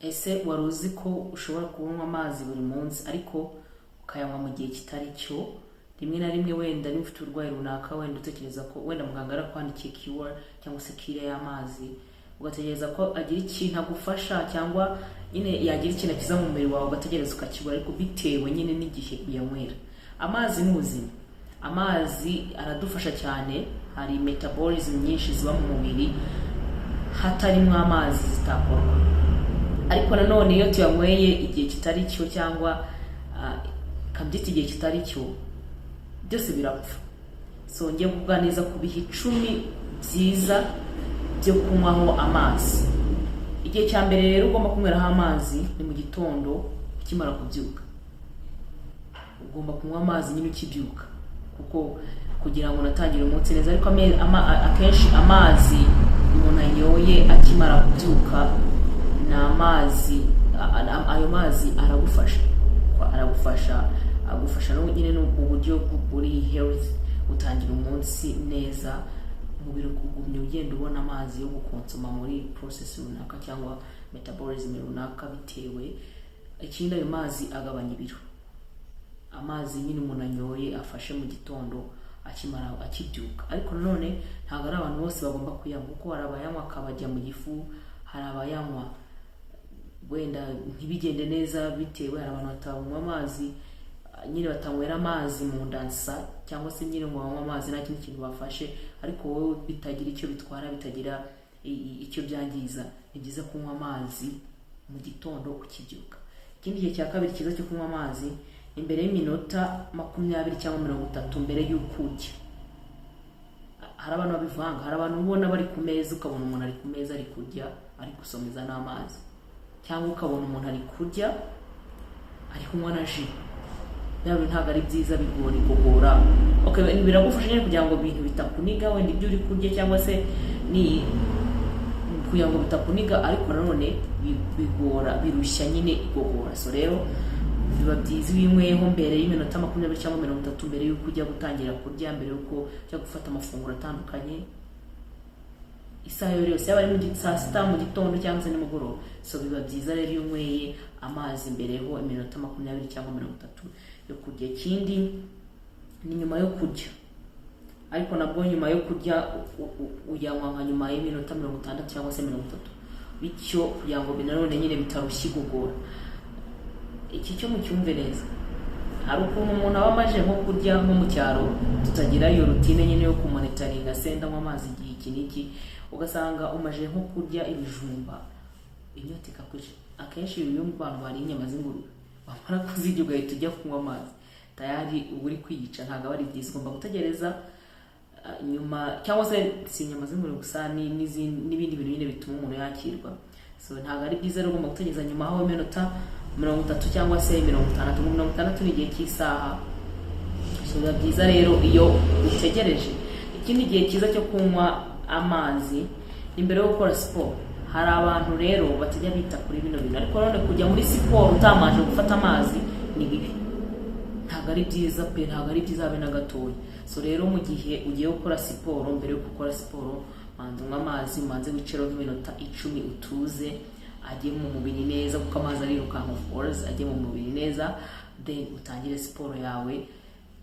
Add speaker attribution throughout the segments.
Speaker 1: ese wari uzi ko ushobora kunywa amazi buri munsi ariko ukayanywa mu gihe kitari cyo? Rimwe na rimwe wenda niba ufite urwayi runaka, wenda utekereza ko wenda muganga arakwandikiye cure cyangwa se cure y'amazi, ugategereza ko agira ikintu agufasha cyangwa nyine yagira ikintu akiza mu mubiri wawe, ugategereza ukakibura, ariko bitewe nyine n'igihe uyanywera. Amazi ni ubuzima. Amazi aradufasha cyane. Hari metabolism nyinshi ziba mu mubiri hatarimo amazi zitakorwa, ariko nanone iyo tuyanyweye igihe kitari cyo cyangwa kabyita igihe kitari cyo, byose birapfa. So ngiye kuvuga neza ku bihe 10 byiza byo kunywaho amazi. Igihe cya mbere rero ugomba kunyweraho amazi ni mu gitondo ukimara kubyuka. Ugomba kunywa amazi nyine ukibyuka, kuko kugira ngo unatangire umunsi neza. Ariko akenshi amazi umuntu anyoye akimara kubyuka ni amazi, ayo mazi agufasha no nyine no mu buryo buri health, utangira umunsi neza, umubiri ugumye ugenda ubona amazi yo gukonsoma muri process runaka cyangwa metabolism runaka bitewe. Ikindi, ayo mazi agabanya ibiro. Amazi nyine umuntu anyoye afashe mu gitondo akibyuka. Ariko nanone ntabwo ari abantu bose bagomba kuyanywa, kuko hari abayanywa akabajya mu gifu, hari abayanywa wenda ntibigende neza bitewe. Hari abantu batanywa amazi nyine batanywera amazi mu ndansa, cyangwa se nyine ngo banywa amazi nta kindi kintu bafashe, ariko wowe bitagira icyo bitwara, bitagira icyo byangiza. Ni byiza kunywa amazi mu gitondo ukibyuka. Ikindi gihe cya kabiri cyiza cyo kunywa amazi imbere y'iminota 20 cyangwa 30 mbere y'uko urya. Hari abantu babivanga, hari abantu ubona bari ku meza, ukabona umuntu ari ku meza ari kurya ari gusomeza n'amazi, cyangwa ukabona umuntu ari kurya ari kunywa na ji. Ntabwo ntabwo ari byiza, bigora. Okay, biragufasha nyine kugira ngo ibintu bitakuniga wenda ibyo uri kurya, cyangwa se ni kugira ngo bitakuniga, ariko nanone birushya nyine igogora. So rero biba byiza ibinyweho mbere y'iminota 20 cyangwa 30 mbere y'uko ujya gutangira kurya, mbere y'uko ujya gufata amafunguro atandukanye. Isaha yose yaba ari mu saa sita, mu gitondo cyangwa se nimugoroba. So biba byiza rero iyo unyweye amazi mbere ho iminota 20 cyangwa 30 yo kurya. Ikindi ni nyuma yo kurya, ariko nabwo nyuma yo kurya uyanywa nka nyuma y'iminota 60 cyangwa se 30, bityo kugira ngo binanone nyine bitarushya igogora. Iki cyo mu cyumve neza. Hari ukuntu umuntu aba amaje nko kurya nko mu cyaro, tutagira iyo routine nyine yo kumonitoringa senda mu amazi igihe iki n'iki, ugasanga umaje nko kurya ibijumba, inyota ikakwica. Akenshi iyo abantu bari inyama z'ingurube, bamara kuzirya ugahita ujya kunywa amazi, tayari uri kwiyica. Ntabwo ari byiza. Ugomba gutegereza nyuma, cyangwa se si inyama z'ingurube gusa, n'ibindi bintu nyine bituma umuntu yakirwa. So ntabwo ari byiza rero, ugomba gutegereza nyuma aho iminota 30 cyangwa se 50 ni igihe cy'isaha. So biba byiza rero iyo utegereje. Ikindi gihe cyiza cyo kunywa amazi imbere yo gukora siporo. Hari abantu rero batajya bita kuri bino bintu, ariko none kujya muri siporo utamanje gufata amazi ni bibi. Ntabwo ari byiza pe, ntabwo ari byiza habe na gatoya. So rero mu gihe ugiye gukora siporo, mbere yo gukora siporo manza unywa amazi, manze wicero nk'iminota 10 utuze, ajye mu mubiri neza, kuko amazi arirukanka of course, ajye mu mubiri neza, then utangire siporo yawe.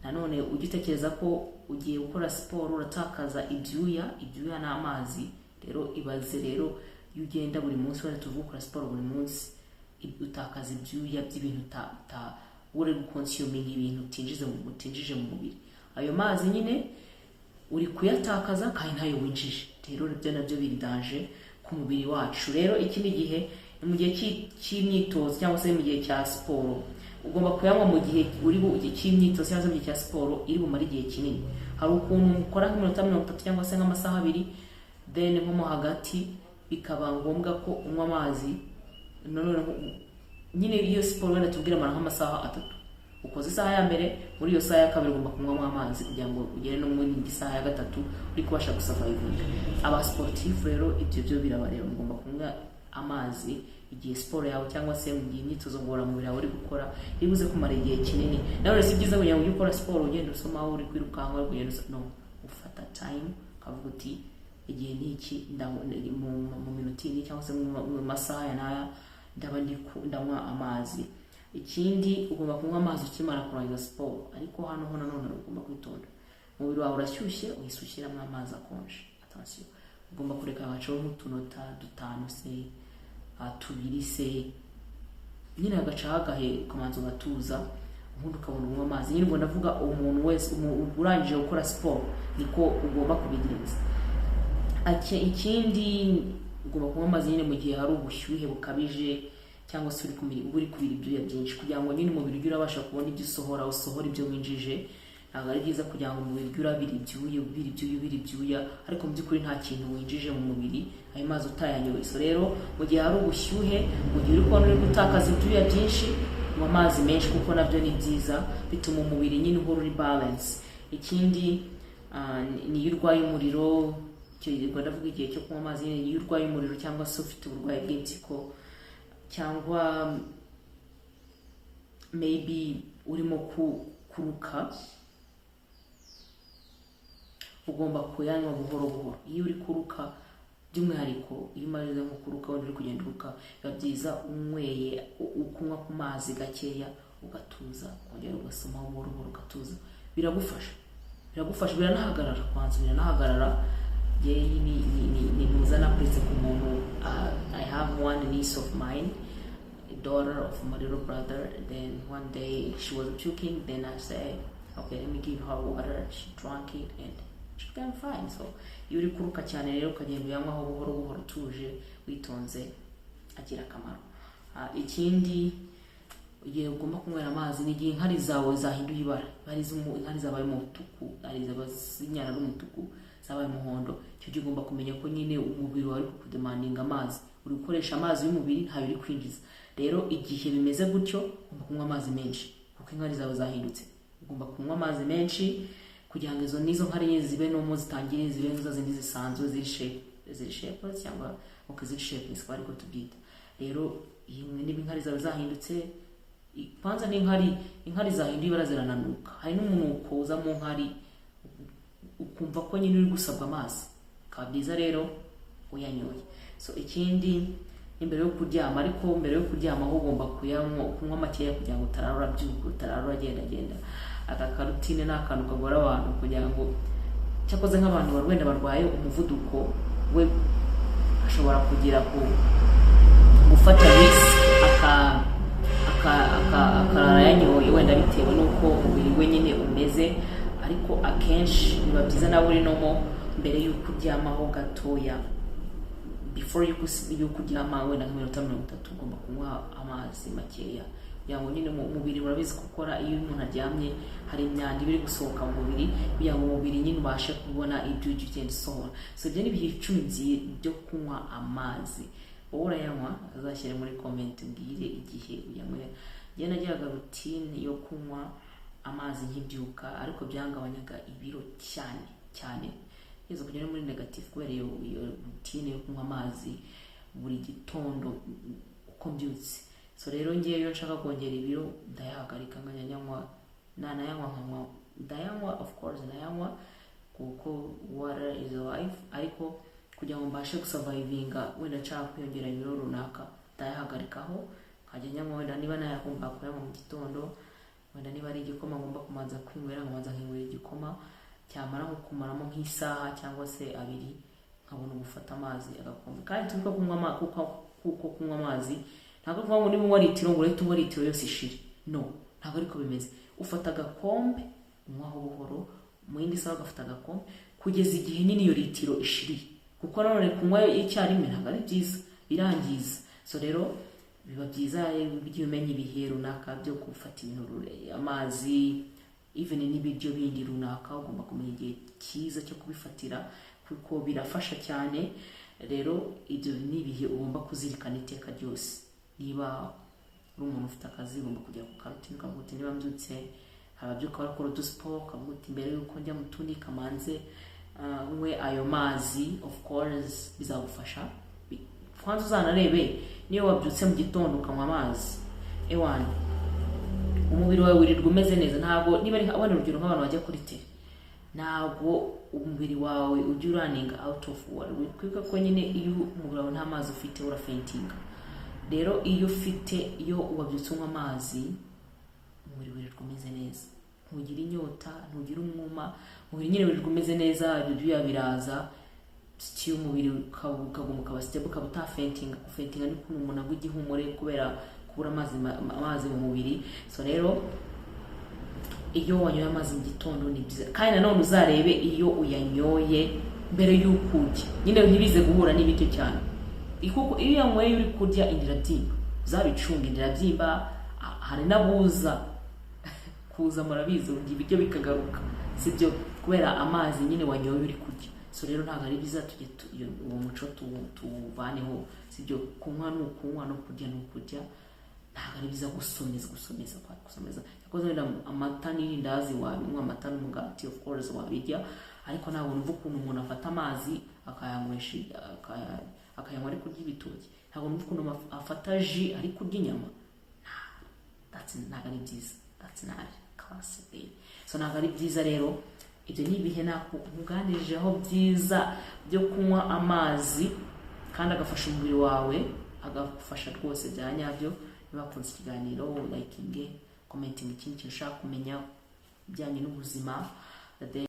Speaker 1: Nanone ugitekereza ko ugiye gukora siporo uratakaza ibyuya n'amazi. Rero ibaze rero iyo ugenda buri munsi, wenda tuvuga gukora siporo buri munsi, utakaza ibyuya by'ibintu uri gukonsuming ibintu utinjije mu mubiri. Ayo mazi nyine uri kuyatakaza kandi ntayo winjije. Rero ibyo nabyo biridanje ku mubiri wacu. Rero ikindi gihe mu gihe cy'imyitozo cyangwa se mu gihe cya siporo, ugomba kuyanywa mu gihe uri cy'imyitozo cyangwa se mu gihe cya siporo iri bumare igihe kinini. Hari ukuntu ukora nk'iminota 30 cyangwa se nk'amasaha 2, then nko mo hagati bikaba ngombwa ko unywa amazi. None nyine iyo siporo wenda tubwira amara nk'amasaha 3, ukoze isaha ya mbere, muri iyo saha ya kabiri ugomba kunywa amazi kugira ngo ugere no muri isaha ya gatatu uri kubasha gusurvive. Aba sportif rero ibyo byo birabareba, ugomba kunywa amazi igihe siporo yawe cyangwa se mu gihe imyitozo ngororamubiri yawe uri gukora ibuze kumara igihe kinini. Nawe si byiza kugira ngo ukora siporo ugenda usoma aho uri kwirukanka ugenda no, ufata time kavuga uti igihe niki mu minota ni cyangwa se mu masaha ya naya ndanywa amazi. Ikindi ugomba kunywa amazi ukimara kurangiza siporo, ariko hano nanone ugomba kwitonda. Umubiri wawe urashyushye uhisukiramo amazi akonje. Attention, ugomba kureka agacaho nk'utunota 5 se 2 se, nyine agacaho agahe ukamanza ugatuza, ubundi ukabona unywa amazi. Nyine ubwo ndavuga umuntu wese urangije gukora siporo niko ugomba kubigenza. Ikindi ugomba kunywa amazi nyine mu gihe hari ubushyuhe bukabije, cyangwa se uri kubira ibyuya byinshi, kugira ngo nyine umubiri ujye urabasha kubona ibyo usohora ibyo winjije. Ntabwo ari byiza kugira ngo umubiri ujye urabira ibyuya, ariko mu by'ukuri nta kintu winjije mu mubiri ayo mazi utayanyoye. So rero mu gihe hari ubushyuhe, mu gihe uri kubona uri gutakaza ibyuya byinshi, nywa amazi menshi kuko nabyo ni byiza, bituma umubiri nyine uhora uri balance. Ikindi ni iyo urwaye umuriro, ndavuga igihe cyo kunywa amazi nyine iyo urwaye umuriro, cyangwa se ufite uburwayi bw'impyiko, cyangwa maybe urimo kuruka, ugomba kuyanywa buhoro buhoro. Iyo uri kuruka, by'umwihariko iyo umaze nko kuruka wenda uri kugenda uruka, biba byiza unyweye ukunywa ku mazi gakeya, ugatuza, kongera ugasoma buhoro buhoro ugatuza. Biragufasha, biranahagarara kwanza, biranahagarara. Ni muzana kwese ku muntu. I have one niece of mine, a daughter of my little brother. Then one day she was puking, then I said, okay, let me give her water. She drank it and she became fine. So iyo uri kuruka cyane rero ukagenda uyanywaho buhoro buhoro utuje witonze, agira akamaro. Ikindi igihe ugomba kunywera amazi ni igihe inkari zawe zahinduye ibara, inkari zabaye umutuku, ari zabazinyana n'umutuku, zabaye umuhondo. Icyo gihe ugomba kumenya ko nyine umubiri wawe uri kudemandinga amazi, uri gukoresha amazi y'umubiri ntayo uri kwinjiza. Rero igihe bimeze gutyo ugomba kunywa amazi menshi, kuko inkari zawe zahindutse. Ugomba kunywa amazi menshi kugira ngo nizo nkari zibe no zitangire zibe nzo zindi zisanzwe ziri shape cyangwa ziri shape ni swari ko tubyita. Rero niba inkari zawe zahindutse, kwanza ni inkari zahinduye ibara zirananuka, hari n'umunuko uza mu nkari ukumva ko nyine uri gusabwa amazi, bikaba byiza rero uyanyoye. So ikindi imbere yo kuryama, ariko mbere yo kuryama aho ugomba kunywa makeya kugira ngo utararura byuko utararura genda. Aka karutine n'akantu kagora abantu kugira ngo cyakoze nk'abantu wenda barwaye umuvuduko, we ashobora kugira gufata risk akarara yanyoye, wenda bitewe n'uko umubiri we nyine umeze. Ariko akenshi biba byiza nawe uri nomo mbere y'uko uryamaho gatoya, before y'uko uryama wenda nk'iminota 30 ugomba kunywa amazi makeya, kugira ngo nyine umubiri urabizi gukora. Iyo umuntu aryamye hari imyanda ibiri gusohoka mu mubiri, kugira ngo umubiri nyine ubashe kubona ibyo ugenda usohora. So ibyo ni ibihe 10 byo kunywa amazi. Wowe urayanywa? Azashyire muri comment mbwire igihe uyanywera. Njye nagiraga routine yo kunywa amazi nkibyuka, ariko byangabanyaga ibiro cyane yezo kugera muri negative kubera iyo routine yo kunywa amazi buri gitondo uko mbyutse. So rero ngiye iyo nshaka kongera ibiro ndayahagarika nkanyanywa, ndayanywa of course ndayanywa kuko water is life, ariko kugira ngo mbashe gusurvivinga wenda nshaka kwiyongera ibiro runaka ndayahagarikaho nkajya nyanywa. Wenda niba nayakumva kuyanywa mu gitondo, wenda niba ari igikoma ngomba kumanza kwinywera, nkamanza nkinywera igikoma, cyamara nko kumaramo nk'isaha cyangwa se 2 nkabona gufata amazi agakombe. Kandi tuvuga kunywa amazi ntabwo kuvuga ngo niba unywa litiro ngo urete unywa litiro yose ishire, no, ntabwo ariko bimeze. Ufata agakombe unywaho buhoro, mu yindi saha ugafata agakombe kugeza igihe nyine iyo litiro ishiriye, kuko nanone kunywa icyarimwe ntabwo ari byiza, birangiza. So rero biba byiza iyo umenye ibihe runaka byo gufata ibintu amazi, even n'ibiryo bindi runaka ugomba kumenya igihe cyiza cyo kubifatira, kuko birafasha cyane. Rero ibyo ni ibihe ugomba kuzirikana iteka ryose. Niba uri umuntu ufite akazi ugomba kujya ku karutine ukavuga uti niba mbyutse ababyuka bakora udusport, ukavuga uti mbere yuko njya mu tundi kamanze unywe ayo mazi. Of course bizagufasha. Kwanza uzanarebe niyo wabyutse mu gitondo ukanywa amazi, ewana umubiri wawe wirirwa umeze neza. Ntabwo niba ari abana urugero nk'abantu bajya kuri tele, ntabwo umubiri wawe ujya running out of water. Wikwibuka ko nyine iyo umubiri wawe nta mazi ufite urafaintinga. rero iyo wabyutse unywa amazi umubiri wirirwa umeze neza, ntugira inyota, ntugira umwuma, umubiri nyine wirirwa umeze neza, ibyo biraza still umubiri ukaguma ukaba stable, ukaba utafentinga. Gufentinga ni ukuntu umuntu agwa igihumure kubera kubura amazi mu mubiri. So rero iyo wanyoye amazi mu gitondo ni byiza, kandi nanone uzarebe iyo uyanyoye mbere y'uko urya, nyine ntibize guhura n'ibiryo cyane, kuko iyo yanyweye uri kurya indira byimba, uzabicunga indira byimba. Hari n'abuza kuza murabizi ibiryo bikagaruka, sibyo, kubera amazi nyine wanyoye uri kurya. So rero ntabwo ari byiza tujye uwo muco tuvaneho, sibyo, kunywa ni ukunywa no kurya ni ukurya. Ntabwo ari byiza gusomeza yakoze wenda amata n'irindazi wabinywa, amata n'umugati of course wabirya, ariko ntabwo numva ukuntu umuntu afata amazi akayanywesha akayanywa ari kurya ibitoki, ntabwo numva ukuntu afata ji ari kurya inyama. Ntabwo ari byiza, that's not classic. So ntabwo ari byiza rero. Ibyo ni ibihe nakuganirijeho byiza byo kunywa amazi kandi agafasha umubiri wawe, agafasha rwose bya nyabyo. Niba wakunze ikiganiro likinge, commenting ikindi kintu ushaka kumenya bijyanye n'ubuzima.